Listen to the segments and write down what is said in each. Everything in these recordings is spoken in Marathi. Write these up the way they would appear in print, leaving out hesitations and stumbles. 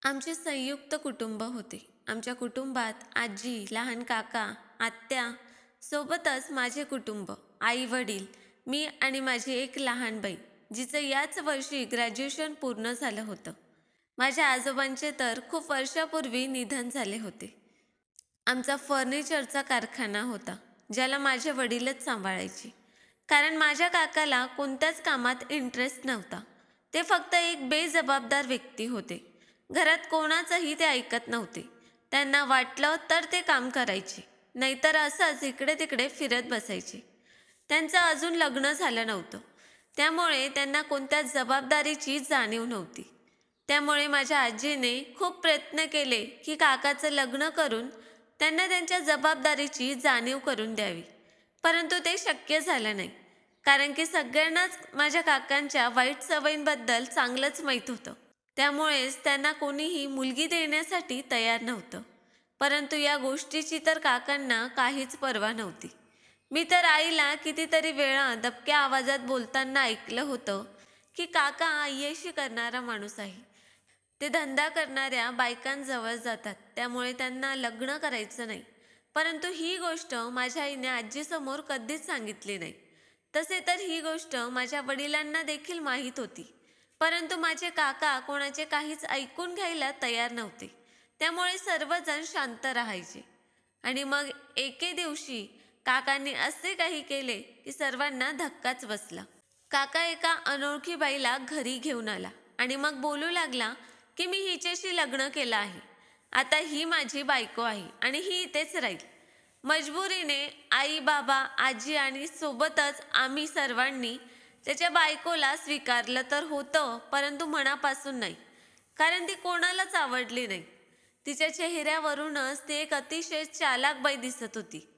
आमचे संयुक्त कुटुंब होते. आमच्या कुटुंबात आजी, लहान काका, आत्या सोबतच माझे कुटुंब, आई-वडील, मी आणि माझी एक लहान बहीण, जिचं याच वर्षी ग्रॅज्युएशन पूर्ण झालं होतं. माझ्या आजोबांचे तर खूप वर्षापूर्वी निधन झाले होते. आमचा फर्निचरचा कारखाना होता, ज्याला माझे वडीलच सांभाळायचे. कारण माझ्या काकाला कोणत्याच कामात इंटरेस्ट नव्हता. ते फक्त एक बेजबाबदार व्यक्ती होते. घरात कोणाचंही ते ऐकत नव्हते. त्यांना वाटलं तर ते काम करायचे, नाहीतर असंच इकडे तिकडे फिरत बसायचे. त्यांचं अजून लग्न झालं नव्हतं, त्यामुळे त्यांना कोणत्या जबाबदारीची जाणीव नव्हती. त्यामुळे माझ्या आजीने खूप प्रयत्न केले की काकाचं लग्न करून त्यांना त्यांच्या जबाबदारीची जाणीव करून द्यावी. परंतु ते शक्य झालं नाही. कारण की सगळ्यांनाच माझ्या काकांच्या वाईट सवयींबद्दल चांगलंच माहीत होतं. त्यामुळेच त्यांना कोणीही मुलगी देण्यासाठी तयार नव्हतं. परंतु या गोष्टीची तर काकांना काहीच पर्वा नव्हती. मी तर आईला कितीतरी वेळा दबक्या आवाजात बोलताना ऐकलं होतं की काका आईशी करणारा माणूस आहे. ते धंदा करणाऱ्या बायकांजवळ जातात, त्यामुळे त्यांना लग्न करायचं नाही. परंतु ही गोष्ट माझ्या आईने आजीसमोर कधीच सांगितली नाही. तसे तर ही गोष्ट माझ्या वडिलांना देखील माहीत होती. परंतु माझे काका कोणाचे काहीच ऐकून घ्यायला तयार नव्हते. त्यामुळे सर्वजण शांत राहायचे. आणि मग एके दिवशी काकांनी असे काही केले की सर्वांना धक्काच बसला. काका एका अनोळखी बाईला घरी घेऊन आला आणि मग बोलू लागला की मी हिच्याशी लग्न केलं आहे. आता ही माझी बायको आहे आणि ही इथेच राहील. मजबुरीने आई, बाबा, आजी आणि सोबतच आम्ही सर्वांनी त्याच्या बायकोला स्वीकारलं तर होतं, परंतु मनापासून नाही. कारण ती कोणालाच आवडली नाही. तिच्या चेहऱ्यावरूनच ती एक अतिशय चालाक बाई दिसत होती.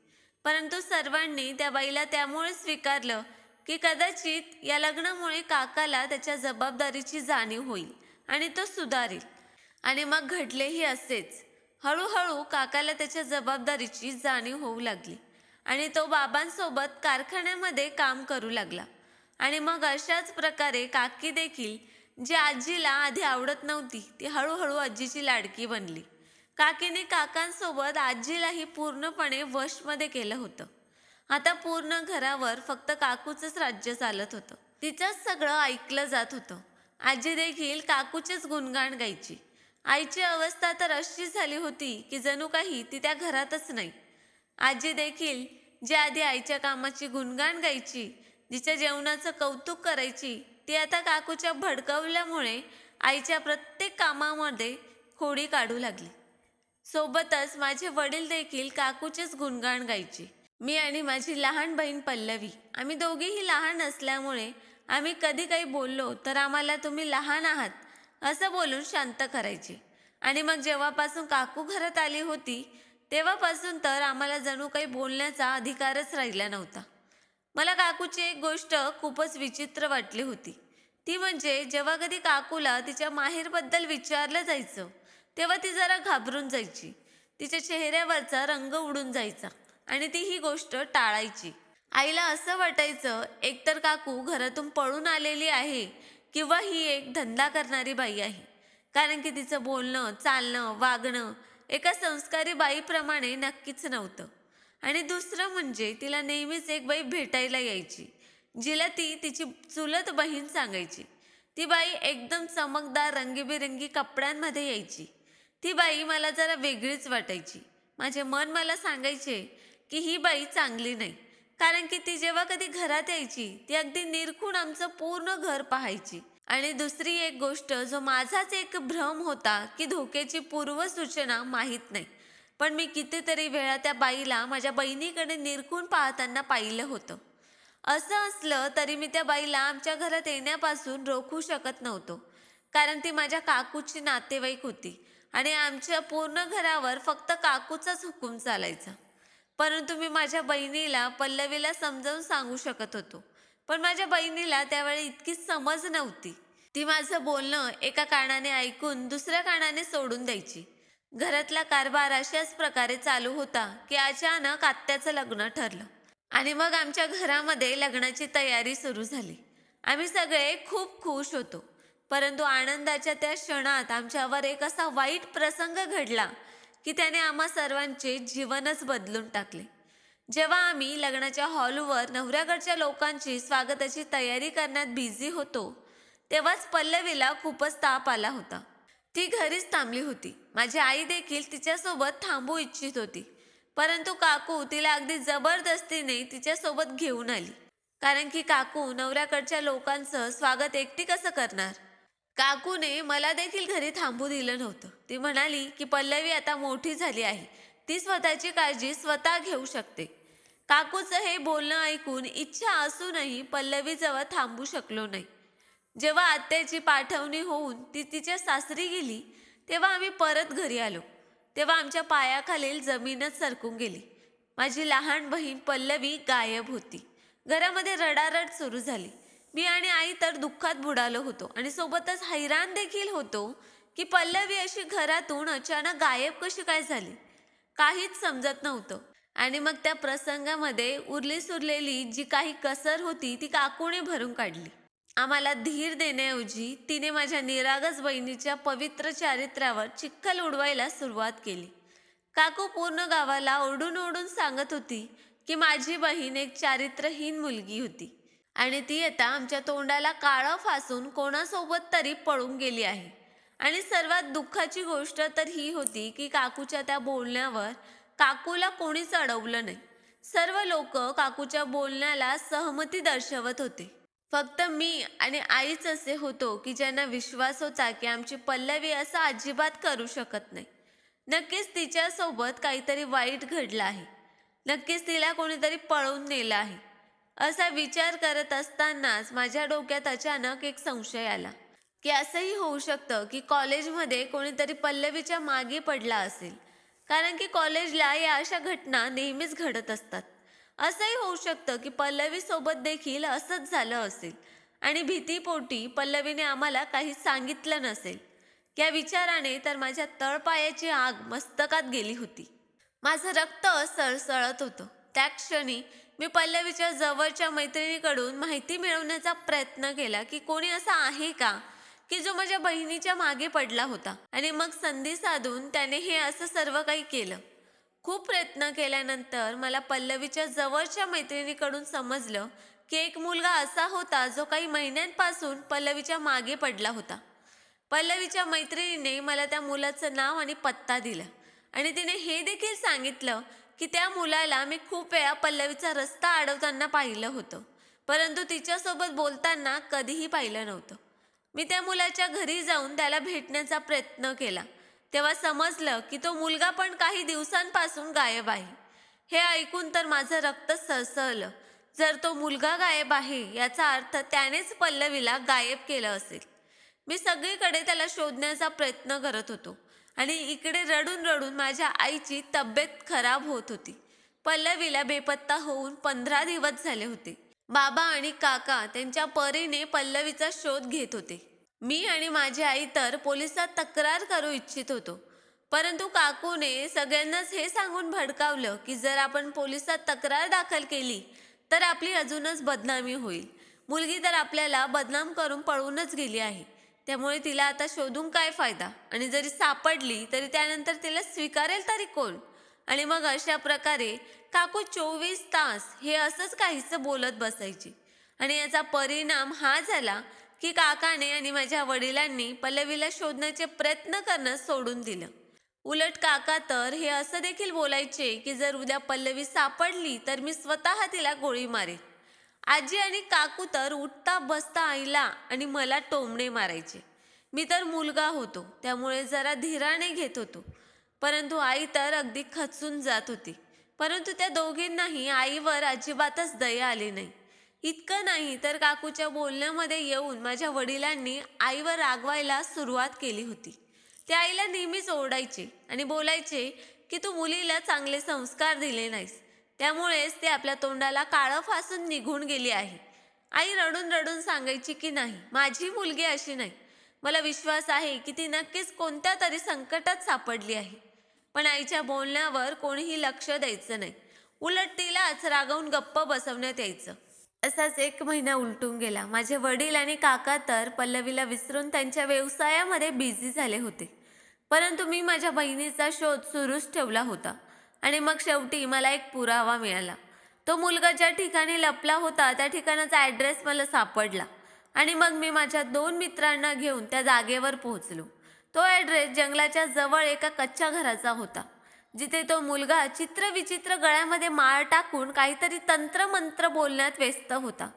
परंतु सर्वांनी त्या बाईला त्यामुळे स्वीकारलं की कदाचित या लग्नामुळे काकाला त्याच्या जबाबदारीची जाणीव होईल आणि तो सुधारेल. आणि मग घडलेही असेच. हळूहळू काकाला त्याच्या जबाबदारीची जाणीव होऊ लागली आणि तो बाबांसोबत कारखान्यामध्ये काम करू लागला. आणि मग अशाच प्रकारे काकी देखील, जी आजीला आधी आवडत नव्हती, ती हळूहळू आजीची लाडकी बनली. काकीने काकांसोबत आजीलाही पूर्णपणे वशमध्ये केलं होतं. आता पूर्ण घरावर फक्त काकूचंच राज्य चालत होतं. तिचंच सगळं ऐकलं जात होतं. आजी देखील काकूचेच गुणगान गायची. आईची अवस्था तर अशी झाली होती की जणू काही ती त्या घरातच नाही. आजी देखील, जी आधी आईच्या कामाची गुणगान गायची, जिच्या जेवणाचं कौतुक करायची, ती आता काकूच्या भडकवल्यामुळे आईच्या प्रत्येक कामामध्ये खोडी काढू लागली. सोबतच माझे वडील देखील काकूचेच गुणगान गायचे. मी आणि माझी लहान बहीण पल्लवी, आम्ही दोघीही लहान असल्यामुळे आम्ही कधी काही बोललो तर आम्हाला तुम्ही लहान आहात असं बोलून शांत करायचे. आणि मग जेव्हापासून काकू घरात आली होती, तेव्हापासून तर आम्हाला जणू काही बोलण्याचा अधिकारच राहिला नव्हता. मला काकूची एक गोष्ट खूपच विचित्र वाटली होती. ती म्हणजे जेव्हा कधी काकूला तिच्या माहेरबद्दल विचारलं जायचं, तेव्हा ती जरा घाबरून जायची. तिच्या चेहऱ्यावरचा रंग उडून जायचा आणि ती ही गोष्ट टाळायची. आईला असं वाटायचं, एकतर काकू घरातून पळून आलेली आहे किंवा ही एक धंदा करणारी बाई आहे. कारण की तिचं बोलणं, चालणं, वागणं एका संस्कारी बाईप्रमाणे नक्कीच नव्हतं. आणि दुसरं म्हणजे तिला नेहमीच एक बाई भेटायला यायची, जिला ती तिची चुलत बहीण सांगायची. ती बाई एकदम चमकदार रंगीबेरंगी कपड्यांमध्ये यायची. ती बाई मला जरा वेगळीच वाटायची. माझे मन मला सांगायचे की ही बाई चांगली नाही. कारण की ती जेव्हा कधी घरात यायची, ती अगदी निरखून आमचं पूर्ण घर पाहायची. आणि दुसरी एक गोष्ट, जो माझाच एक भ्रम होता की धोक्याची पूर्वसूचना माहीत नाही, पण मी कितीतरी वेळा त्या बाईला माझ्या बहिणीकडे निरखून पाहताना पाहिलं होतं. असं असलं तरी मी त्या बाईला आमच्या घरात येण्यापासून रोखू शकत नव्हतो. कारण ती माझ्या काकूची नातेवाईक होती आणि आमच्या पूर्ण घरावर फक्त काकूचाच हुकूम चालायचा. परंतु मी माझ्या बहिणीला, पल्लवीला समजावून सांगू शकत होतो. पण माझ्या बहिणीला त्यावेळी इतकी समज नव्हती. ती माझं बोलणं एका कानाने ऐकून दुसऱ्या कानाने सोडून द्यायची. घरातला कारभार अशाच प्रकारे चालू होता की अचानक आत्याचं लग्न ठरलं. आणि मग आमच्या घरामध्ये लग्नाची तयारी सुरू झाली. आम्ही सगळे खूप खुश होतो. परंतु आनंदाच्या त्या क्षणात आमच्यावर एक असा वाईट प्रसंग घडला की त्याने आम्हा सर्वांचे जीवनच बदलून टाकले. जेव्हा आम्ही लग्नाच्या हॉलवर नवऱ्याकडच्या लोकांची स्वागताची तयारी करण्यात बिझी होतो, तेव्हाच पल्लवीला खूपच ताप आला होता. ती घरीच थांबली होती. माझी आई देखील तिच्यासोबत थांबू इच्छित होती, परंतु काकू तिला अगदी जबरदस्तीने तिच्यासोबत घेऊन आली. कारण की काकू नवऱ्याकडच्या लोकांचं स्वागत एकटी कसं करणार. काकूने मला देखील घरी थांबू दिलं नव्हतं. ती म्हणाली की पल्लवी आता मोठी झाली आहे, ती स्वतःची काळजी स्वतः घेऊ शकते. काकूचं हे बोलणं ऐकून इच्छा असूनही पल्लवीजवळ थांबू शकलो नाही. जेव्हा आत्याची पाठवणी होऊन ती तिच्या सासरी गेली, तेव्हा आम्ही परत घरी आलो. तेव्हा आमच्या पायाखालील जमीनच सरकून गेली. माझी लहान बहीण पल्लवी गायब होती. घरामध्ये रडारड सुरू झाली. मी आणि आई तर दुःखात बुडालो होतो आणि सोबतच हैराण देखील होतो की पल्लवी अशी घरातून अचानक गायब कशी काय झाली. काहीच समजत नव्हतं. आणि मग त्या प्रसंगामध्ये उरली सुरलेली जी काही कसर होती ती काकूने भरून काढली. आम्हाला धीर देण्याऐवजी तिने माझ्या निरागस बहिणीच्या पवित्र चारित्र्यावर चिखल उडवायला सुरुवात केली. काकू पूर्ण गावाला ओरडून ओरडून सांगत होती की माझी बहीण एक चारित्रहीन मुलगी होती आणि ती आता आमच्या तोंडाला काळं फासून कोणासोबत तरी पळून गेली आहे. आणि सर्वात दुःखाची गोष्ट तर ही होती की काकूच्या त्या बोलण्यावर काकूला कोणीच अडवलं नाही. सर्व लोक काकूच्या बोलण्याला सहमती दर्शवत होते. फक्त मी आणि आईच असे होतो की ज्यांना विश्वास होता की आमची पल्लवी असं अजिबात करू शकत नाही. नक्कीच तिच्यासोबत काहीतरी वाईट घडलं आहे. नक्कीच तिला कोणीतरी पळवून नेलं आहे. असा विचार करत असतानाच माझ्या डोक्यात अचानक एक संशय आला की असंही होऊ शकतं की कॉलेजमध्ये कोणीतरी पल्लवीच्या मागे पडला असेल. कारण की कॉलेजला या अशा घटना नेहमीच घडत असतात. असंही होऊ शकतं की पल्लवी सोबत देखील असंच झालं असेल आणि भीतीपोटी पल्लवीने आम्हाला काही सांगितलं नसेल. या विचाराने तर माझ्या तळपायाची आग मस्तकात गेली होती. माझं रक्त सळसळत होतं. त्या क्षणी मी पल्लवीच्या जवळच्या मैत्रिणीकडून माहिती मिळवण्याचा प्रयत्न केला की कोणी असा आहे का की जो माझ्या बहिणीच्या मागे पडला होता आणि मग संधी साधून त्याने हे असं सर्व काही केलं. खूप प्रयत्न केल्यानंतर मला पल्लवीच्या जवळच्या मैत्रिणीकडून समजलं की एक मुलगा असा होता जो काही महिन्यांपासून पल्लवीच्या मागे पडला होता. पल्लवीच्या मैत्रिणीने मला त्या मुलाचं नाव आणि पत्ता दिला आणि तिने हे देखील सांगितलं की त्या मुलाला मी खूप वेळा पल्लवीचा रस्ता अडवताना पाहिलं होतं, परंतु तिच्यासोबत बोलताना कधीही पाहिलं नव्हतं. मी त्या मुलाच्या घरी जाऊन त्याला भेटण्याचा प्रयत्न केला. तेव्हा समजलं की तो मुलगा पण काही दिवसांपासून गायब आहे. हे ऐकून तर माझं रक्त सळसळलं. जर तो मुलगा गायब आहे याचा अर्थ त्यानेच पल्लवीला गायब केलं असेल. मी सगळीकडे त्याला शोधण्याचा प्रयत्न करत होतो आणि इकडे रडून रडून माझ्या आईची तब्येत खराब होत होती. पल्लवीला बेपत्ता होऊन 15 दिवस झाले होते. बाबा आणि काका त्यांच्या परीने पल्लवीचा शोध घेत होते. मी आणि माझी आई तर पोलिसात तक्रार करू इच्छित होतो, परंतु काकूने सगळ्यांनाच हे सांगून भडकावलं की जर आपण पोलिसात तक्रार दाखल केली तर आपली अजूनच बदनामी होईल. मुलगी तर आपल्याला बदनाम करून पळूनच गेली आहे, त्यामुळे तिला आता शोधून काय फायदा. आणि जरी सापडली तरी त्यानंतर तिला स्वीकारेल तरी कोण. आणि मग अशा प्रकारे काकू 24 तास हे असंच काहीसं बोलत बसायची. आणि याचा परिणाम हा झाला की काकाने आणि माझ्या वडिलांनी पल्लवीला शोधण्याचे प्रयत्न करणं सोडून दिलं. उलट काका तर हे असं देखील बोलायचे की जर उद्या पल्लवी सापडली तर मी स्वतः तिला गोळी मारेन. आजी आणि काकू तर उठता बसता आईला आणि मला टोमणे मारायचे. मी तर मुलगा होतो त्यामुळे जरा धीराने घेत होतो, परंतु आई तर अगदी खचून जात होती. परंतु त्या दोघींनाही आईवर अजिबातच दया आली नाही. इतकं नाही तर काकूच्या बोलण्यामध्ये येऊन माझ्या वडिलांनी आईवर रागवायला सुरुवात केली होती. ते आईला नेहमीच ओरडायचे आणि बोलायचे की तू मुलीला चांगले संस्कार दिले नाहीस, त्यामुळेच ते आपल्या तोंडाला काळं फासून निघून गेली आहे. आई रडून रडून सांगायची की नाही, माझी मुलगी अशी नाही. मला विश्वास आहे की ती नक्कीच कोणत्या तरी संकटात सापडली आहे. पण आईच्या बोलण्यावर कोणीही लक्ष द्यायचं नाही. उलट तिलाच रागावून गप्प बसवण्यात यायचं. असाच 1 महिना उलटून गेला. माझे वडील आणि काका तर पल्लवीला विसरून त्यांच्या व्यवसायामध्ये बिझी झाले होते. परंतु मी माझ्या बहिणीचा शोध सुरूच ठेवला होता आणि मग शेवटी मला एक पुरावा मिळाला. तो मुलगा ज्या ठिकाणी लपला होता त्या ठिकाणाचा ॲड्रेस मला सापडला आणि मग मी माझ्या 2 मित्रांना घेऊन त्या जागेवर पोहोचलो. तो ॲड्रेस जंगलाच्या जवळ एका कच्च्या घराचा होता, जिथे तो मुलगा चित्रविचित्र गळ्यामध्ये माळ टाकून काहीतरी तंत्रमंत्र बोलण्यात व्यस्त होता.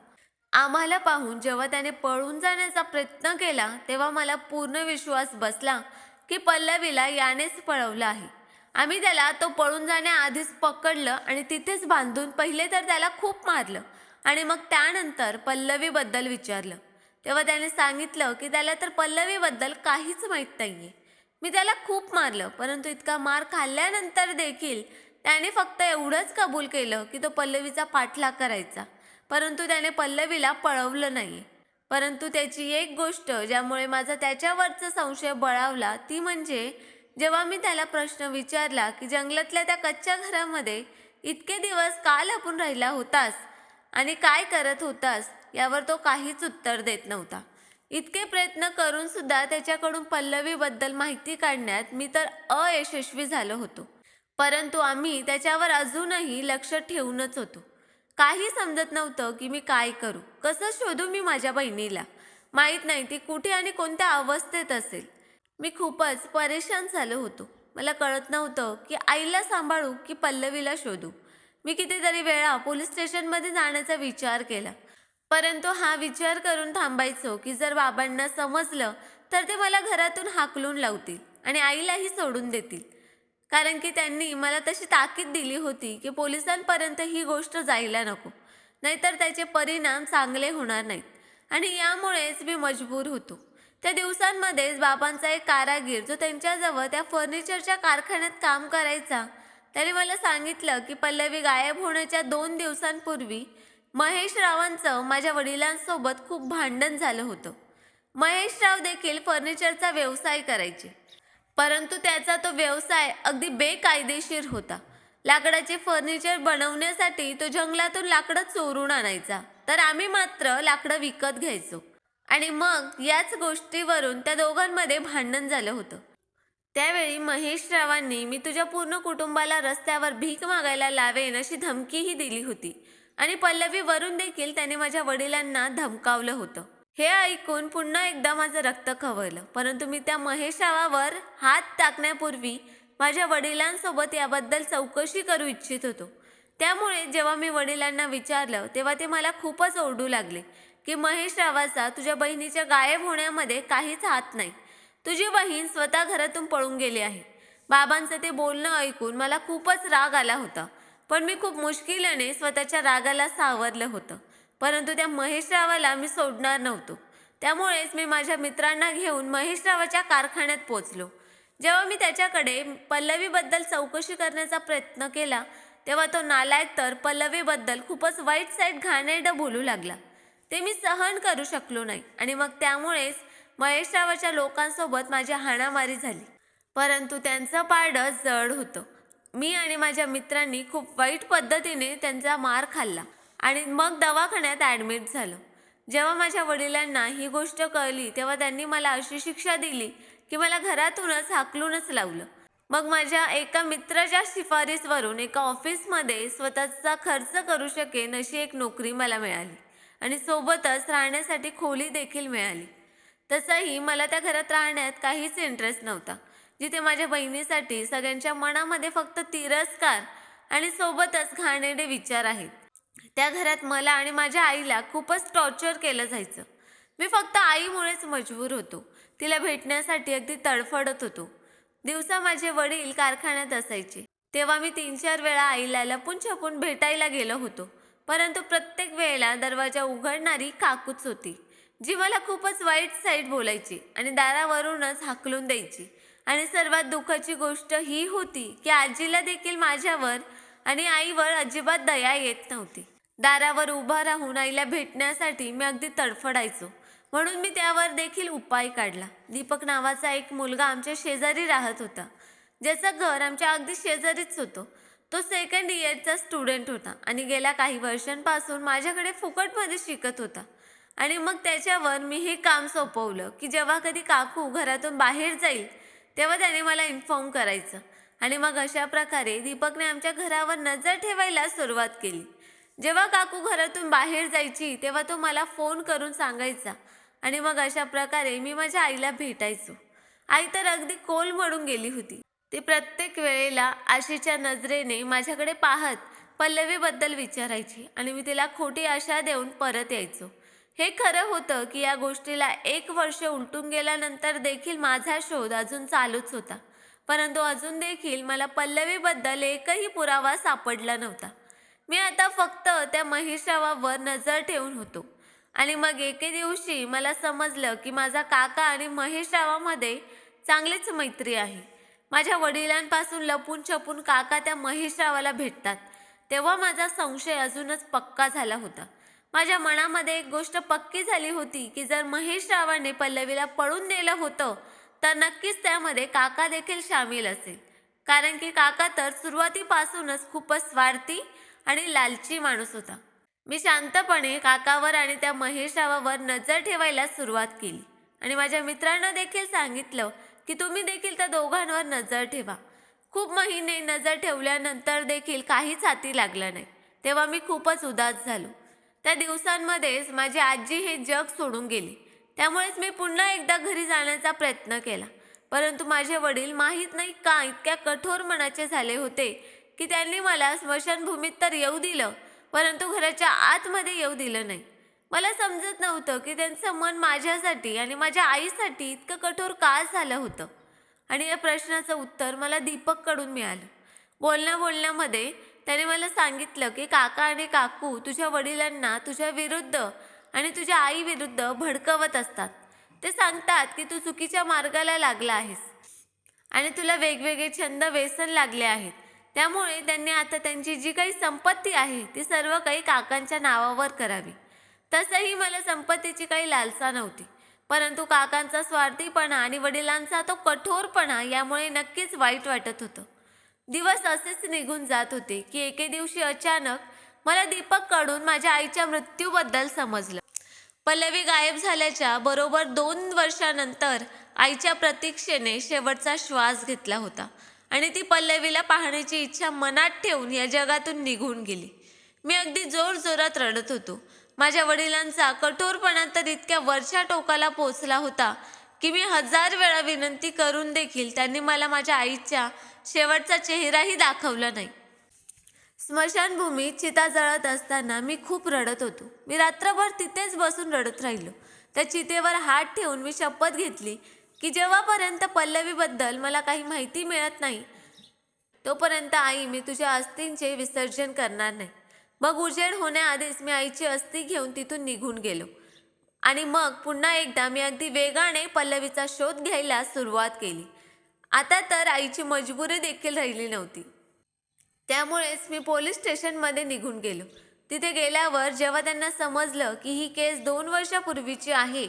आम्हाला पाहून जेव्हा त्याने पळून जाण्याचा प्रयत्न केला तेव्हा मला पूर्ण विश्वास बसला की पल्लवीला यानेच पळवलं आहे. आम्ही त्याला तो पळून जाण्याआधीच पकडलं आणि तिथेच बांधून पहिले तर त्याला खूप मारलं आणि मग त्यानंतर पल्लवीबद्दल विचारलं. तेव्हा त्याने सांगितलं की त्याला तर पल्लवीबद्दल काहीच माहीत नाहीये. मी त्याला खूप मारलं, परंतु इतका मार खाल्ल्यानंतर देखील त्याने फक्त एवढंच कबूल केलं की तो पल्लवीचा पाठलाग करायचा, परंतु त्याने पल्लवीला पळवलं नाही. परंतु त्याची एक गोष्ट ज्यामुळे माझा त्याच्यावरचा संशय बळावला ती म्हणजे जेव्हा मी त्याला प्रश्न विचारला की जंगलातल्या त्या कच्च्या घरामध्ये इतके दिवस का लपून राहिला होतास आणि काय करत होतास, यावर तो काहीच उत्तर देत नव्हता. इतके प्रयत्न करून सुद्धा त्याच्याकडून पल्लवीबद्दल माहिती काढण्यात मी तर अयशस्वी झालो होतो. परंतु आम्ही त्याच्यावर अजूनही लक्ष ठेवूनच होतो. काही समजत नव्हतं की मी काय करू, कसं शोधू मी माझ्या बहिणीला. माहीत नाही ती कुठे आणि कोणत्या अवस्थेत असेल. मी खूपच परेशान झालो होतो. मला कळत नव्हतं की आईला सांभाळू की पल्लवीला शोधू. मी कितीतरी वेळा पोलीस स्टेशनमध्ये जाण्याचा विचार केला, परंतु हा विचार करून थांबायचो की जर बाबांना समजलं तर ते मला घरातून हाकलून लावतील आणि आईलाही सोडून देतील. कारण की त्यांनी मला तशी ताकीद दिली होती की पोलिसांपर्यंत ही गोष्ट जायला नको, नाहीतर त्याचे परिणाम चांगले होणार नाहीत. आणि यामुळेच मी मजबूर होतो. त्या दिवसांमध्येच बाबांचा एक कारागीर जो त्यांच्याजवळ त्या फर्निचरच्या कारखान्यात काम करायचा, त्याने मला सांगितलं की पल्लवी गायब होण्याच्या 2 दिवसांपूर्वी महेश रावांचं माझ्या वडिलांसोबत खूप भांडण झालं होतं. महेश राव देखील फर्निचरचा व्यवसाय करायचे, परंतु त्याचा तो व्यवसाय अगदी बेकायदेशीर होता. लाकडाचे फर्निचर बनवण्यासाठी तो जंगलातून लाकडं चोरून आणायचा, तर आम्ही मात्र लाकडं विकत घ्यायचो. आणि मग याच गोष्टीवरून त्या दोघांमध्ये भांडण झालं होतं. त्यावेळी महेश रावांनी मी तुझ्या पूर्ण कुटुंबाला रस्त्यावर भीक मागायला लावेन अशी धमकीही दिली होती आणि पल्लवी वरून देखील त्याने माझ्या वडिलांना धमकावलं होतं. हे ऐकून पुन्हा एकदा माझं रक्त खवळलं, परंतु मी त्या महेश रावावर हात टाकण्यापूर्वी माझ्या वडिलांसोबत याबद्दल चौकशी करू इच्छित होतो. त्यामुळे जेव्हा मी वडिलांना विचारलं तेव्हा ते मला खूपच ओरडू लागले की महेश रावाचा तुझ्या बहिणीच्या गायब होण्यामध्ये काहीच हात नाही. तुझी बहीण स्वतः घरातून पळून गेली आहे. बाबांचं ते बोलणं ऐकून मला खूपच राग आला होता, पण मी खूप मुश्किलीने स्वतःच्या रागाला सावरलं होतं. परंतु त्या महेशरावाला मी सोडणार नव्हतो. त्यामुळेच मी माझ्या मित्रांना घेऊन महेशरावाच्या कारखान्यात पोचलो. जेव्हा मी त्याच्याकडे पल्लवीबद्दल चौकशी करण्याचा प्रयत्न केला तेव्हा तो नालायक तर पल्लवीबद्दल खूपच वाईट साईट घाणेरडं बोलू लागला. ते मी सहन करू शकलो नाही आणि मग त्यामुळेच महेशरावाच्या लोकांसोबत माझी हाणामारी झाली. परंतु त्यांचं पारडं जड होतं. मी आणि माझ्या मित्रांनी खूप वाईट पद्धतीने त्यांचा मार खाल्ला आणि मग दवाखान्यात ॲडमिट झालो. जेव्हा माझ्या वडिलांना ही गोष्ट कळली तेव्हा त्यांनी मला अशी शिक्षा दिली की मला घरातूनच हाकलूनच लावलं. मग माझ्या एका मित्राच्या शिफारसीवरून एका ऑफिसमध्ये स्वतःचा खर्च करू शकेन अशी एक नोकरी मला मिळाली आणि सोबतच राहण्यासाठी खोली देखील मिळाली. तसंही मला त्या घरात राहण्यात काहीच इंटरेस्ट नव्हता, जिथे माझ्या बहिणीसाठी सगळ्यांच्या मनामध्ये फक्त तिरस्कार आणि सोबतच घाणेरडे विचार आहेत. त्या घरात मला आणि माझ्या आईला खूपच टॉर्चर केलं जायचं. मी फक्त आईमुळेच मजबूर होतो. तिला भेटण्यासाठी अगदी तडफडत होतो. दिवसा माझे वडील कारखान्यात असायचे तेव्हा मी 3-4 वेळा आईला लपून छपून भेटायला गेलो होतो, परंतु प्रत्येक वेळेला दरवाजा उघडणारी काकूच होती, जी मला खूपच वाईट साईट बोलायची आणि दारावरूनच हाकलून द्यायची. आणि सर्वात दुःखाची गोष्ट ही होती की आजीला देखील माझ्यावर आणि आईवर अजिबात दया येत नव्हती. दारावर उभा राहून आईला भेटण्यासाठी मी अगदी तडफडायचो, म्हणून मी त्यावर देखील उपाय काढला. दीपक नावाचा एक मुलगा आमच्या शेजारी राहत होता, ज्याचं घर आमच्या अगदी शेजारीच होतं. तो सेकंड इयरचा स्टुडंट होता आणि गेल्या काही वर्षांपासून माझ्याकडे फुकटमध्ये शिकत होता. आणि मग त्याच्यावर मी हे काम सोपवलं की जेव्हा कधी काकू घरातून बाहेर जाईल तेव्हा त्याने मला इन्फॉर्म करायचं. आणि मग अशा प्रकारे दीपकने आमच्या घरावर नजर ठेवायला सुरुवात केली. जेव्हा काकू घरातून बाहेर जायची तेव्हा तो मला फोन करून सांगायचा. आणि मग अशा प्रकारे मी माझ्या आईला भेटायचो. आई तर अगदी कोलमडून गेली होती. ती प्रत्येक वेळेला आशेच्या नजरेने माझ्याकडे पाहत पल्लवीबद्दल विचारायची आणि मी तिला खोटी आशा देऊन परत यायचो. हे खरं होतं की या गोष्टीला 1 वर्ष उलटून गेल्यानंतर देखील माझा शोध अजून चालूच होता. परंतु अजून देखील मला पल्लवीबद्दल एकही पुरावा सापडला नव्हता. मी आता फक्त त्या महिषावावर नजर ठेवून होतो. आणि मग एके दिवशी मला समजलं की माझा काका आणि महिषावामध्ये चांगलीच मैत्री आहे. माझ्या वडिलांपासून लपून छपून काका त्या महिषावाला भेटतात तेव्हा माझा संशय अजूनच पक्का झाला होता. माझ्या मनामध्ये एक गोष्ट पक्की झाली होती की जर महिषावाने पल्लवीला पळून नेलं होतं तर नक्कीच त्यामध्ये काका देखील सामील असेल. कारण की काका तर सुरुवातीपासूनच खूपच स्वार्थी आणि लालची माणूस होता. मी शांतपणे काकावर आणि त्या महिषावावर नजर ठेवायला सुरुवात केली आणि माझ्या मित्रांना देखील सांगितलं की तुम्ही देखील त्या दोघांवर नजर ठेवा. खूप महिने नजर ठेवल्यानंतर देखील काहीच हाती लागलं नाही तेव्हा मी खूपच उदास झालो. त्या दिवसांमध्येच माझी आजी हे जग सोडून गेली. त्यामुळेच मी पुन्हा एकदा घरी जाण्याचा प्रयत्न केला. परंतु माझे वडील माहीत नाही का इतक्या कठोर मनाचे झाले होते की त्यांनी मला स्मशानभूमीत तर येऊ दिलं परंतु घराच्या आतमध्ये येऊ दिलं नाही. मला समजत नव्हतं की त्यांचं मन माझ्यासाठी आणि माझ्या आईसाठी इतकं कठोर का झालं होतं. आणि या प्रश्नाचं उत्तर मला दीपककडून मिळालं. बोलण्यामध्ये त्याने मला सांगितलं की काका आणि काकू तुझ्या वडिलांना तुझ्या विरुद्ध आणि तुझ्या आईविरुद्ध भडकवत असतात. ते सांगतात की तू चुकीच्या मार्गाला लागला आहेस आणि तुला वेगवेगळे छंद व्यसन लागले आहेत. त्यामुळे त्यांनी आता त्यांची जी काही संपत्ती आहे ती सर्व काही काकांच्या नावावर करावी. तसंही मला संपत्तीची काही लालसा नव्हती. परंतु काकांचा स्वार्थीपणा आणि वडिलांचा तो कठोरपणा यामुळे नक्कीच वाईट वाटत होतं. दिवस असेच निघून जात होते की एके दिवशी अचानक मला दीपककडून माझ्या आईच्या मृत्यूबद्दल समजलं. पल्लवी गायब झाल्याच्या बरोबर 2 वर्षानंतर आईच्या प्रतीक्षेने शेवटचा श्वास घेतला होता आणि ती पल्लवीला पाहण्याची इच्छा मनात ठेवून या जगातून निघून गेली. मी अगदी जोरजोरात रडत होतो. माझ्या वडिलांचा कठोरपणा तर इतक्या वरच्या टोकाला पोचला होता की मी 1000 वेळा विनंती करून देखील त्यांनी मला माझ्या आईच्या शेवटचा चेहराही दाखवला नाही. स्मशानभूमीत चिता जळत असताना मी खूप रडत होतो. मी रात्रभर तिथेच बसून रडत राहिलो. त्या चितेवर हात ठेवून मी शपथ घेतली की जेव्हापर्यंत पल्लवीबद्दल मला काही माहिती मिळत नाही तोपर्यंत आई मी तुझ्या अस्थींचे विसर्जन करणार नाही. मग उजेड होण्याआधीच मी आईची अस्थी घेऊन तिथून निघून गेलो. आणि मग पुन्हा एकदा मी अगदी वेगाने पल्लवीचा शोध घ्यायला सुरुवात केली. आता तर आईची मजबुरी देखील राहिली नव्हती. त्यामुळेच मी पोलीस स्टेशनमध्ये निघून गेलो. तिथे गेल्यावर जेव्हा त्यांना समजलं की ही केस 2 वर्षापूर्वीची आहे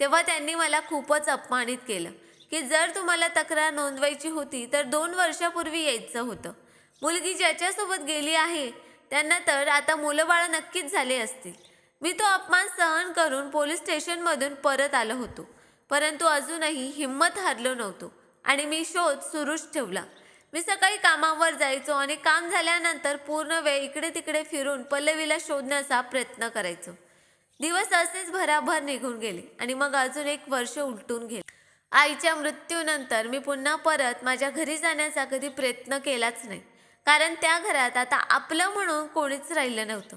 तेव्हा त्यांनी मला खूपच अपमानित केलं की जर तुम्हाला तक्रार नोंदवायची होती तर 2 वर्षापूर्वी यायचं होतं. मुलगी ज्याच्यासोबत गेली आहे त्यांना तर आता मुलंबाळं नक्कीच झाले असतील. मी तो अपमान सहन करून पोलीस स्टेशनमधून परत आलो होतो. परंतु अजूनही हिंमत हारलो नव्हतो आणि मी शोध सुरूच ठेवला. मी सकाळी कामावर जायचो आणि काम झाल्यानंतर पूर्ण वेळ इकडे तिकडे फिरून पल्लवीला शोधण्याचा प्रयत्न करायचो. दिवस असेच भराभर निघून गेले आणि मग अजून 1 वर्ष उलटून गेले. आईच्या मृत्यूनंतर मी पुन्हा परत माझ्या घरी जाण्याचा कधी प्रयत्न केलाच नाही. कारण त्या घरात आता आपलं म्हणून कोणीच राहिलं नव्हतं.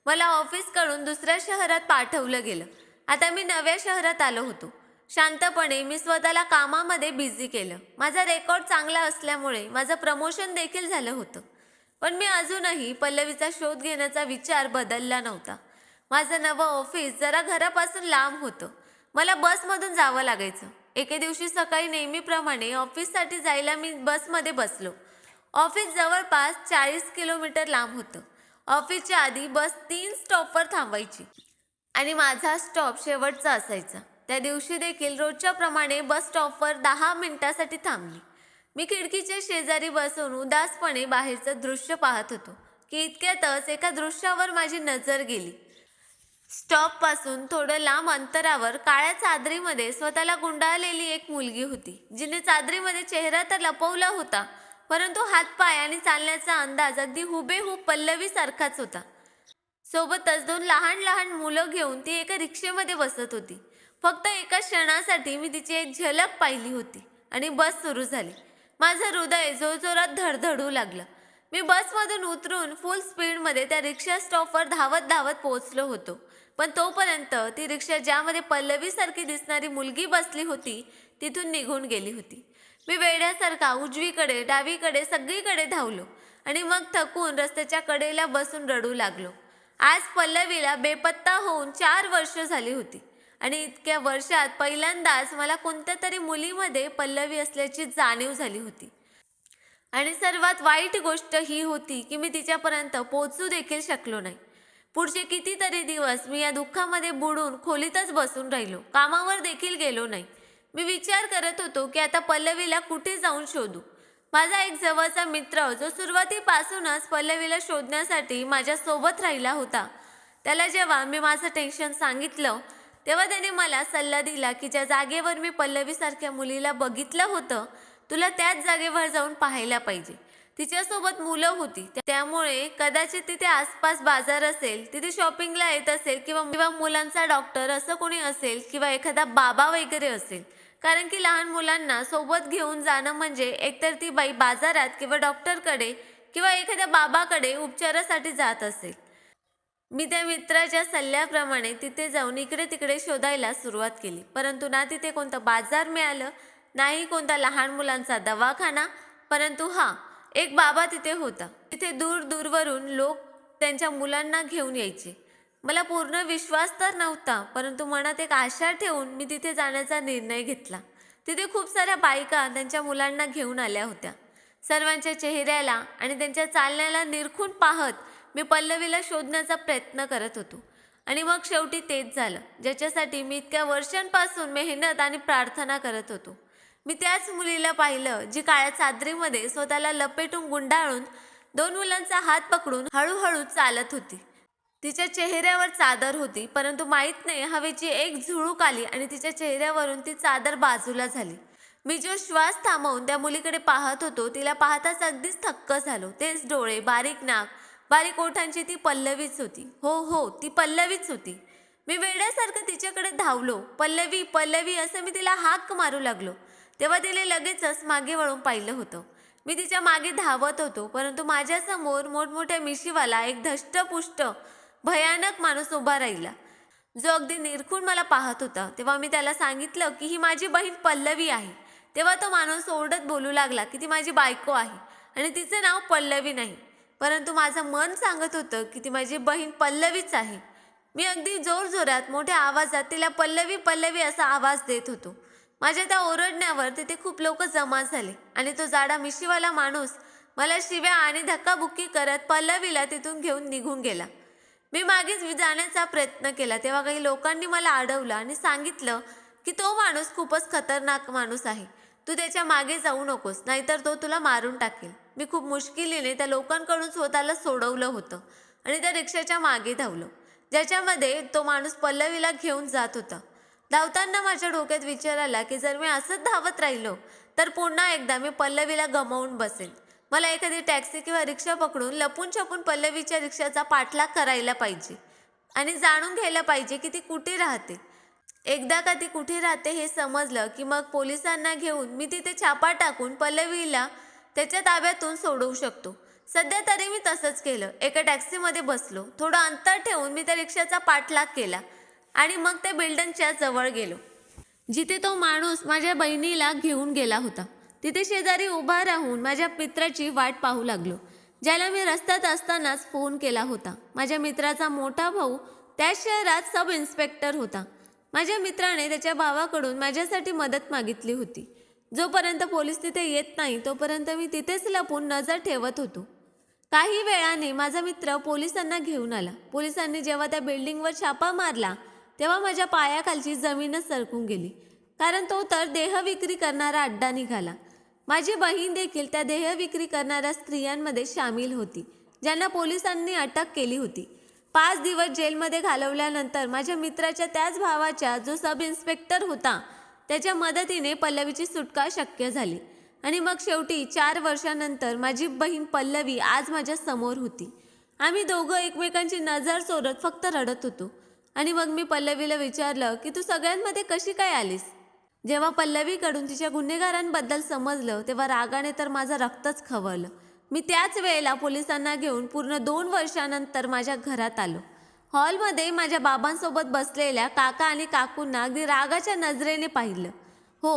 मला ऑफिसकडून दुसऱ्या शहरात पाठवलं गेलं. आता मी नव्या शहरात आलो होतो. शांतपणे मी स्वतःला कामामध्ये बिझी केलं. माझा रेकॉर्ड चांगला असल्यामुळे माझं प्रमोशन देखील झालं होतं. पण मी अजूनही पल्लवीचा शोध घेण्याचा विचार बदलला नव्हता. माझं नवं ऑफिस जरा घरापासून लांब होतं. मला बसमधून जावं लागायचं. एके दिवशी सकाळी नेहमीप्रमाणे ऑफिससाठी जायला मी बसमध्ये बसलो. ऑफिस जवळपास 40 किलोमीटर लांब होतं. ऑफिसच्या आधी बस 3 स्टॉपवर थांबायची आणि माझा स्टॉप शेवटचा असायचा. त्या दिवशी देखील रोजच्या प्रमाणे बस स्टॉपवर 10 मिनिटासाठी थांबली. मी खिडकीच्या शेजारी बसून उदासपणे बाहेरचं दृश्य पाहत होतो की इतक्यातच एका दृश्यावर माझी नजर गेली. स्टॉपपासून थोडं लांब अंतरावर काळ्या चादरीमध्ये स्वतःला गुंडाळलेली एक मुलगी होती, जिने चादरीमध्ये चेहरा तर लपवला होता, परंतु हातपाय आणि चालण्याचा अंदाज अगदी हुबेहूब पल्लवी सारखाच होता. सोबतच दोन लहान लहान मुलं घेऊन ती एका रिक्षेमध्ये बसत होती. फक्त एका क्षणासाठी मी तिची एक झलक पाहिली होती आणि बस सुरू झाली. माझं हृदय जोरजोरात धडधडू लागलं. मी बसमधून उतरून फुल स्पीडमध्ये त्या रिक्षा स्टॉपवर धावत धावत पोहोचलो होतो. पण तोपर्यंत ती रिक्षा ज्यामध्ये पल्लवीसारखी दिसणारी मुलगी बसली होती तिथून निघून गेली होती. मी वेड्यासारखा उजवीकडे डावीकडे सगळीकडे धावलो आणि मग थकून रस्त्याच्या कडेला बसून रडू लागलो. आज पल्लवीला बेपत्ता होऊन 4 वर्ष झाली होती आणि इतक्या वर्षात पहिल्यांदाच मला कोणत्या तरी मुलीमध्ये पल्लवी असल्याची जाणीव झाली होती. आणि सर्वात वाईट गोष्ट ही होती की मी तिच्यापर्यंत पोहोचू देखील शकलो नाही. पुढचे कितीतरी दिवस मी या दुःखामध्ये बुडून खोलीतच बसून राहिलो. कामावर देखील गेलो नाही. मी विचार करत होतो की आता पल्लवीला कुठे जाऊन शोधू. माझा एक जवळचा मित्र जो सुरुवातीपासूनच पल्लवीला शोधण्यासाठी माझ्या सोबत राहिला होता, त्याला जेव्हा मी माझं टेन्शन सांगितलं तेव्हा त्याने मला सल्ला दिला की ज्या जागेवर मी पल्लवीसारख्या मुलीला बघितलं होतं, तुला त्याच जागेवर जाऊन पाहायला पाहिजे. तिच्यासोबत मुलं होती, त्यामुळे कदाचित तिथे आसपास बाजार असेल, तिथे शॉपिंगला येत असेल किंवा मुलांचा डॉक्टर असं कोणी असेल किंवा एखादा बाबा वगैरे असेल. कारण की लहान मुलांना सोबत घेऊन जाणं म्हणजे एकतर ती बाई बाजारात किंवा डॉक्टरकडे किंवा एखाद्या बाबाकडे उपचारासाठी जात असेल. मी त्या मित्राच्या सल्ल्याप्रमाणे तिथे जाऊन इकडे तिकडे शोधायला सुरुवात केली. परंतु ना तिथे कोणतं बाजार मिळालं, नाही कोणता लहान मुलांचा दवाखाना. परंतु एक बाबा तिथे होता. तिथे दूर दूरवरून लोक त्यांच्या मुलांना घेऊन यायचे. मला पूर्ण विश्वास तर नव्हता, परंतु मनात एक आशा ठेवून मी तिथे जाण्याचा निर्णय घेतला. तिथे खूप साऱ्या बायका त्यांच्या मुलांना घेऊन आल्या होत्या. सर्वांच्या चेहऱ्याला आणि त्यांच्या चालण्याला निरखून पाहत मी पल्लवीला शोधण्याचा प्रयत्न करत होतो. आणि मग शेवटी तेच झालं ज्याच्यासाठी मी इतक्या वर्षांपासून मेहनत आणि प्रार्थना करत होतो. मी त्याच मुलीला पाहिलं जी काळ्या चादरीमध्ये स्वतःला लपेटून गुंडाळून 2 मुलांचा हात पकडून हळूहळू चालत होती. तिच्या चेहऱ्यावर चादर होती, परंतु माहीत नाही हवेची एक झुळूक आली आणि तिच्या चेहऱ्यावरून ती चादर बाजूला झाली. मी जो श्वास थांबवून त्या मुलीकडे पाहत होतो, तिला पाहताच अगदीच थक्क झालो. तेच डोळे, बारीक नाक, बारीक ओठांची ती पल्लवीच होती. हो, ती पल्लवीच होती. मी वेड्यासारखं तिच्याकडे धावलो. पल्लवी पल्लवी असं मी तिला हाक मारू लागलो. तेव्हा तिने लगेचच मागे वळून पाहिलं होतं. मी तिच्या मागे धावत होतो, परंतु माझ्यासमोर मोठमोठ्या मिशीवाला एक धष्टपुष्ट भयानक माणूस उभा राहिला, जो अगदी निरखून मला पाहत होता. तेव्हा मी त्याला सांगितलं की ही माझी बहीण पल्लवी आहे. तेव्हा तो माणूस ओरडत बोलू लागला की ती माझी बायको आहे आणि तिचं नाव पल्लवी नाही. परंतु माझं मन सांगत होतं की ती माझी बहीण पल्लवीच आहे. मी अगदी जोरजोरात मोठ्या आवाजात तिला पल्लवी पल्लवी असा आवाज देत होतो. माझ्या त्या ओरडण्यावर तिथे खूप लोक जमा झाले आणि तो जाडा मिशीवाला माणूस मला शिव्या आणि धक्काबुक्की करत पल्लवीला तिथून घेऊन निघून गेला. मी मागेच जाण्याचा प्रयत्न केला तेव्हा काही लोकांनी मला अडवलं आणि सांगितलं की तो माणूस खूपच खतरनाक माणूस आहे, तू त्याच्या मागे जाऊ नकोस, नाहीतर तो तुला मारून टाकेल. मी खूप मुश्किलीने त्या लोकांकडून स्वतःला सोडवलं होतं आणि त्या रिक्षाच्या मागे धावलो, ज्याच्यामध्ये तो माणूस पल्लवीला घेऊन जात होता. धावताना माझ्या डोक्यात विचार आला की जर मी असंच धावत राहिलो तर पुन्हा एकदा मी पल्लवीला गमावून बसेल. मला एखादी टॅक्सी किंवा रिक्षा पकडून लपून छपून पल्लवीच्या रिक्षाचा पाठलाग करायला पाहिजे आणि जाणून घ्यायला पाहिजे की ती कुठे राहते. एकदा का ती कुठे राहते हे समजलं की मग पोलिसांना घेऊन मी तिथे छापा टाकून पल्लवीला त्याच्या ताब्यातून सोडवू शकतो. सध्या तरी मी तसंच केलं. एका टॅक्सीमध्ये बसलो, थोडं अंतर ठेवून मी त्या रिक्षाचा पाठलाग केला आणि मग त्या बिल्डिंगच्या जवळ गेलो जिथे तो माणूस माझ्या बहिणीला घेऊन गेला होता. तिथे शेजारी उभा राहून माझ्या मित्राची वाट पाहू लागलो, ज्याला मी रस्त्यात असतानाच फोन केला होता. माझ्या मित्राचा मोठा भाऊ त्या शहरात सब इन्स्पेक्टर होता. माझ्या मित्राने त्याच्या भावाकडून माझ्यासाठी मदत मागितली होती. जोपर्यंत पोलीस तिथे येत नाही तोपर्यंत मी तिथेच लपून नजर ठेवत होतो. काही वेळाने माझा मित्र पोलिसांना घेऊन आला. पोलिसांनी जेव्हा त्या बिल्डिंगवर छापा मारला तेव्हा माझ्या पायाखालची जमीनच सरकून गेली, कारण तो तर देहविक्री करणारा अड्डा निघाला. माझी बहीण देखील त्या देहविक्री करणाऱ्या स्त्रियांमध्ये सामील होती, ज्यांना पोलिसांनी अटक केली होती. 5 दिवस जेलमध्ये घालवल्यानंतर माझ्या मित्राच्या त्याच भावाच्या, जो सब इन्स्पेक्टर होता, त्याच्या मदतीने पल्लवीची सुटका शक्य झाली. आणि मग शेवटी 4 वर्षानंतर माझी बहीण पल्लवी आज माझ्या समोर होती. आम्ही दोघं एकमेकांची नजर चोरत फक्त रडत होतो. आणि मग मी पल्लवीला विचारलं की तू सगळ्यांमध्ये कशी काय आलीस. जेव्हा पल्लवीकडून तिच्या गुन्हेगारांबद्दल समजलं तेव्हा रागाने तर माझं रक्तच खवळलं. मी त्याच वेळेला पोलिसांना घेऊन पूर्ण 2 वर्षानंतर माझ्या घरात आलो. हॉलमध्ये माझ्या बाबांसोबत बसलेल्या काका आणि काकूंना अगदी रागाच्या नजरेने पाहिलं. हो,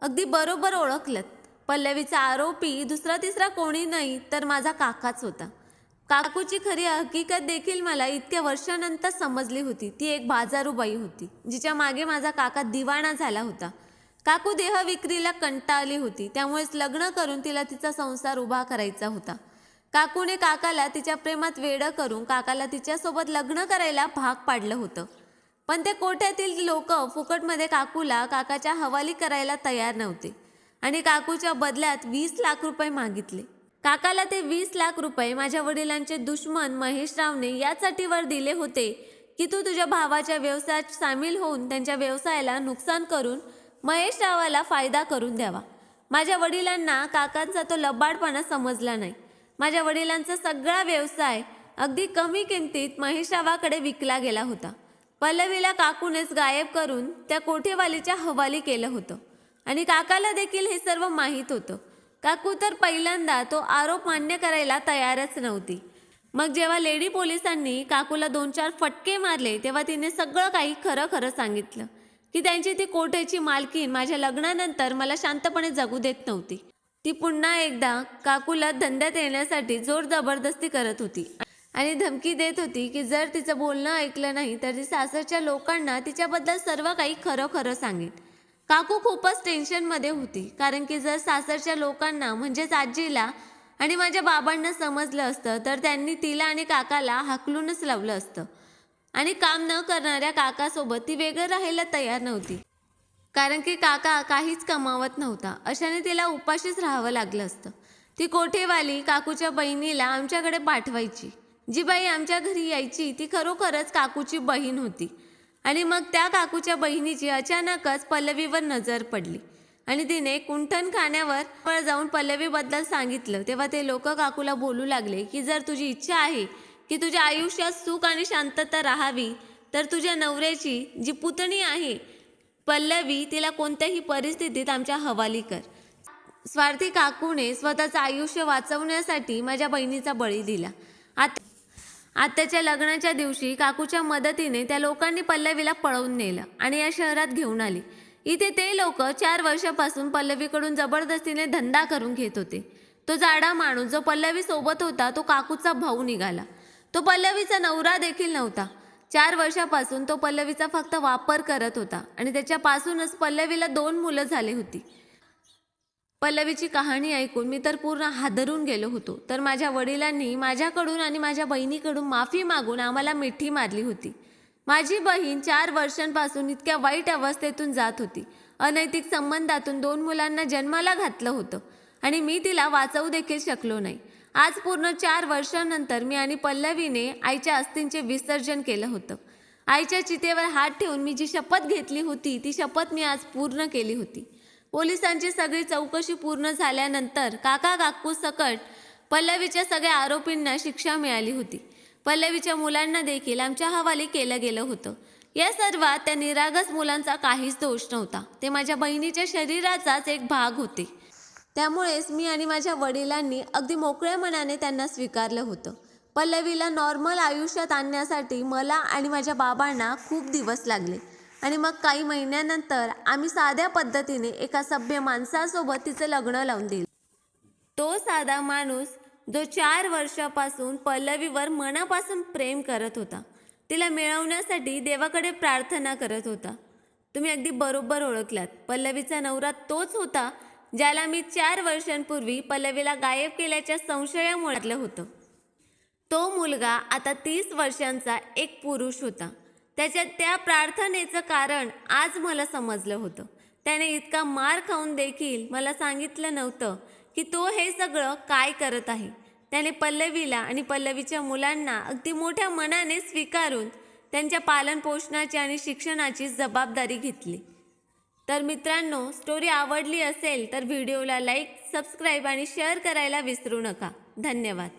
अगदी बरोबर ओळखलं. पल्लवीचा आरोपी दुसरा तिसरा कोणी नाही तर माझा काकाच होता. काकूची खरी हकीकत देखील मला इतक्या वर्षानंतर समजली होती. ती एक बाजारूबाई होती, जिच्या मागे माझा काका दिवाणा झाला होता. काकू देहविक्रीला कंटाळली होती, त्यामुळेच लग्न करून तिला तिचा संसार उभा करायचा होता. काकूने काकाला तिच्या प्रेमात वेडं करून काकाला तिच्यासोबत लग्न करायला भाग पाडलं होतं. पण ते कोठ्यातील लोक फुकटमध्ये काकूला काकाच्या हवाली करायला तयार नव्हते आणि काकूच्या बदल्यात 20 लाख रुपये मागितले. काकाला ते 20 लाख रुपये माझ्या वडिलांचे दुश्मन महेशरावने यासाठी वर दिले होते की तू तुझ्या भावाच्या व्यवसायात सामील होऊन त्यांच्या व्यवसायाला नुकसान करून महेशरावाला फायदा करून द्यावा. माझ्या वडिलांना काकांचा तो लबाडपणा समजला नाही. माझ्या वडिलांचा सगळा व्यवसाय अगदी कमी किमतीत महेशरावाकडे विकला गेला होता. पल्लवीला काकूनेच गायब करून त्या कोठेवालीच्या हवाली केलं होतं आणि काकाला देखील हे सर्व माहीत होतं. काकू तर पहिल्यांदा तो आरोप मान्य करायला तयारच नव्हती. मग जेव्हा लेडी पोलिसांनी काकूला 2-4 फटके मारले तेव्हा तिने सगळं काही खरं खरं सांगितलं की त्यांची ती कोठ्याची मालकीण माझ्या लग्नानंतर मला शांतपणे जगू देत नव्हती. ती पुन्हा एकदा काकूला धंद्यात येण्यासाठी जोर जबरदस्ती करत होती आणि धमकी देत होती की जर तिचं बोलणं ऐकलं नाही तर ती सासरच्या लोकांना तिच्याबद्दल सर्व काही खरं खरं सांगेल. काकू खूपच टेन्शनमध्ये होती, कारण की जर सासरच्या लोकांना म्हणजेच आजीला आणि माझ्या बाबांना समजलं असतं तर त्यांनी तिला आणि काकाला हाकलूनच लावलं असतं. आणि काम न करणाऱ्या काकासोबत ती वेगळं राहायला तयार नव्हती, कारण की काका काहीच कमावत नव्हता. अशाने तिला उपाशीच राहावं लागलं असतं. ती कोठेवाली काकूच्या बहिणीला आमच्याकडे पाठवायची. जी बाई आमच्या घरी यायची ती खरोखरच काकूची बहीण होती. आणि मग त्या काकूच्या बहिणीची अचानकच पल्लवीवर नजर पडली आणि तिने कुंठणखान्यावर जाऊन पल्लवीबद्दल सांगितलं. तेव्हा ते लोक काकूला बोलू लागले की जर तुझी इच्छा आहे की तुझ्या आयुष्यात सुख आणि शांतता राहावी तर तुझ्या नवऱ्याची जी पुतणी आहे पल्लवी, तिला कोणत्याही परिस्थितीत आमच्या हवाली कर. स्वार्थी काकूने स्वतःचं आयुष्य वाचवण्यासाठी माझ्या बहिणीचा बळी दिला. आत्याच्या लग्नाच्या दिवशी काकूच्या मदतीने त्या लोकांनी पल्लवीला पळवून नेलं आणि या शहरात घेऊन आली. इथे ते लोक 4 वर्षापासून पल्लवीकडून जबरदस्तीने धंदा करून घेत होते. तो जाडा माणूस जो पल्लवी सोबत होता तो काकूचा भाऊ निघाला. तो पल्लवीचा नवरा देखील नव्हता. 4 वर्षापासून तो पल्लवीचा फक्त वापर करत होता आणि त्याच्यापासूनच पल्लवीला 2 मुलं झाली होती. पल्लवीची कहाणी ऐकून मी तर पूर्ण हादरून गेलो होतो. तर माझ्या वडिलांनी माझ्याकडून आणि माझ्या बहिणीकडून माफी मागून आम्हाला मिठी मारली होती. माझी बहीण 4 वर्षांपासून इतक्या वाईट अवस्थेतून जात होती. अनैतिक संबंधातून 2 मुलांना जन्माला घातलं होतं आणि मी तिला वाचवू देखील शकलो नाही. आज पूर्ण 4 वर्षांनंतर मी आणि पल्लवीने आईच्या अस्थींचे विसर्जन केलं होतं. आईच्या चितेवर हात ठेवून मी जी शपथ घेतली होती ती शपथ मी आज पूर्ण केली होती. पोलिसांची सगळी चौकशी पूर्ण झाल्यानंतर काका काकू सकट पल्लवीच्या सगळ्या आरोपींना शिक्षा मिळाली होती. पल्लवीच्या मुलांना देखील आमच्या हवाली केलं गेलं होतं. या सर्वात त्या निरागस मुलांचा काहीच दोष नव्हता. ते माझ्या बहिणीच्या शरीराचाच एक भाग होते. त्यामुळेच मी आणि माझ्या वडिलांनी अगदी मोकळ्या मनाने त्यांना स्वीकारलं होतं. पल्लवीला नॉर्मल आयुष्यात आणण्यासाठी मला आणि माझ्या बाबांना खूप दिवस लागले आणि मग काही महिन्यानंतर आम्ही साध्या पद्धतीने एका सभ्य माणसासोबत तिचं लग्न लावून दिलं. तो साधा माणूस जो 4 वर्षापासून पल्लवीवर मनापासून प्रेम करत होता, तिला मिळवण्यासाठी देवाकडे प्रार्थना करत होता. तुम्ही अगदी बरोबर ओळखलात. पल्लवीचा नवरा तोच होता ज्याला मी 4 वर्षांपूर्वी पल्लवीला गायब केल्याच्या संशयामुळे आणलं होतं. तो मुलगा आता 30 वर्षांचा एक पुरुष होता. त्याच्या त्या प्रार्थनेचं कारण आज मला समजलं होतं. त्याने इतका मार खाऊन देखील मला सांगितलं नव्हतं की तो हे सगळं काय करत आहे. त्याने पल्लवीला आणि पल्लवीच्या मुलांना अगदी मोठ्या मनाने स्वीकारून त्यांच्या पालनपोषणाची आणि शिक्षणाची जबाबदारी घेतली. तर मित्रांनो, स्टोरी आवडली असेल तर व्हिडिओला लाईक, सबस्क्राईब आणि शेअर करायला विसरू नका. धन्यवाद.